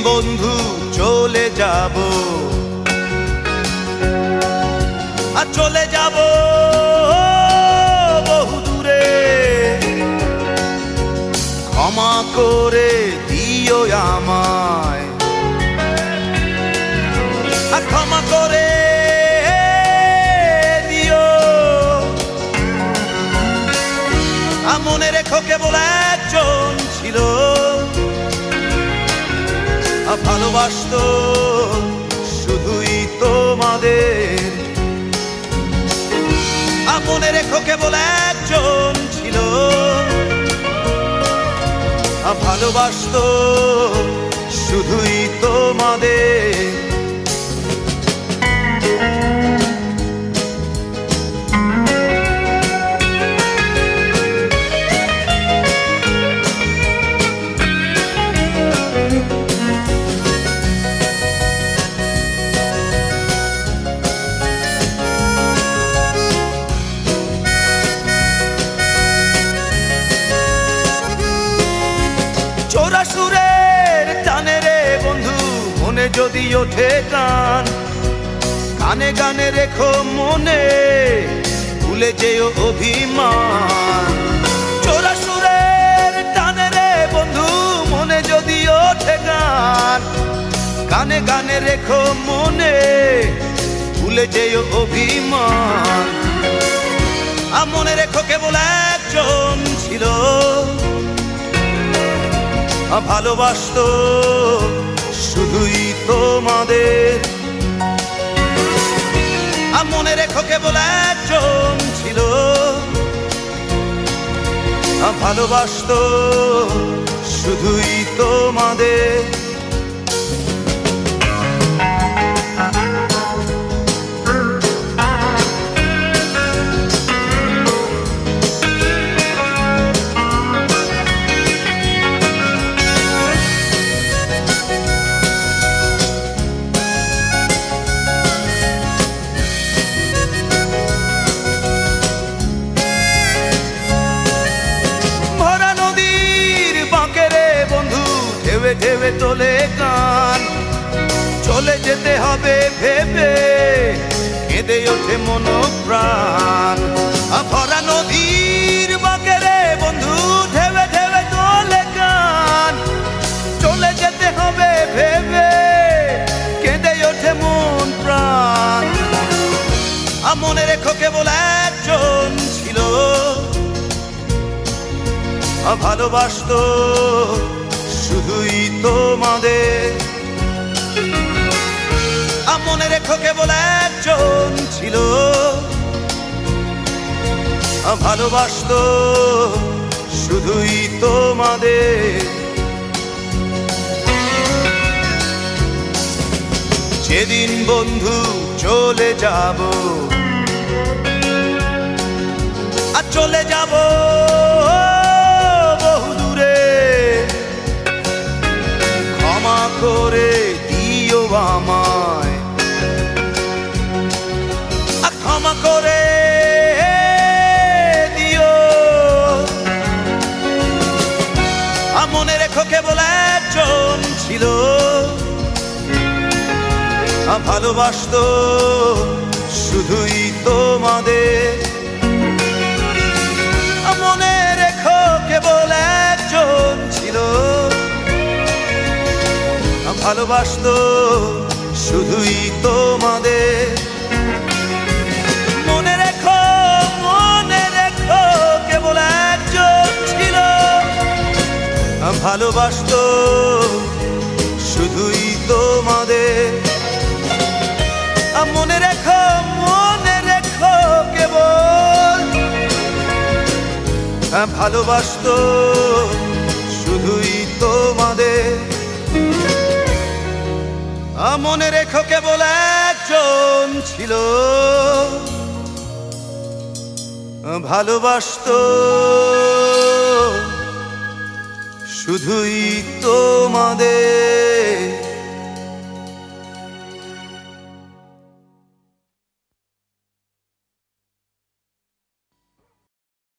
বন্ধু চলে যাব, আর চলে যাব বহু দূরে। ক্ষমা করে দিও আমায়, আর ক্ষমা করে দিও। মনে রেখো কেবল একজন ছিল, ভালোবাসতো শুধুই তোমাদের। মনে রেখো কেবল একজন ছিল, ভালোবাসতো শুধুই তোমাদের। চোরা সুরের টানে রে বন্ধু মনে যদি ওঠে গান, গানে গানে রেখো মনে ভুলে যেও অভিমান। চোরা সুরের টানে রে বন্ধু মনে যদি ওঠে গান, গানে গানে রেখো মনে ভুলে যেও অভিমান। মনে রেখো কেবল একজন ছিল, ভালোবাসতো শুধুই তোমাদের। মনে রেখো কেবল একজন ছিল, ভালোবাসতো শুধুই তোমাদের। ঢেউে তোলে গান, চলে যেতে হবে ভেবে কেঁদে ওঠে মন প্রাণ। ভরা নদীর বাঁকে রে বন্ধু ঢেউে ঢেউে তোলে গান, চলে যেতে হবে ভেবে কেঁদে ওঠে মন প্রাণ। মনে রেখো কেবল একজন ছিল, ভালোবাসতো শুধুই তোমাদের। মনে রেখো কেবল একজন ছিল, ভালোবাসতো শুধুই তোমাদের। যেদিন বন্ধু চলে যাব, আর চলে যাব বহু দূরে। ক্ষমা করে দিও আমায়, আর ক্ষমা করে দিও। মনে রেখো কেবল একজন ছিল, ভালোবাসতো শুধুই তোমাদের। মনে রেখো কেবল একজন ছিল, ভালোবাসতো শুধুই তোমাদের। মনে রেখো কেবল একজন ছিল, ভালোবাসতো শুধুই তোমাদের। মনে রেখো কেবল, ভালোবাসতো শুধুই তোমাদের। মনে রেখো কেবল একজন ছিল, ভালোবাসতো শুধুই তোমাদের।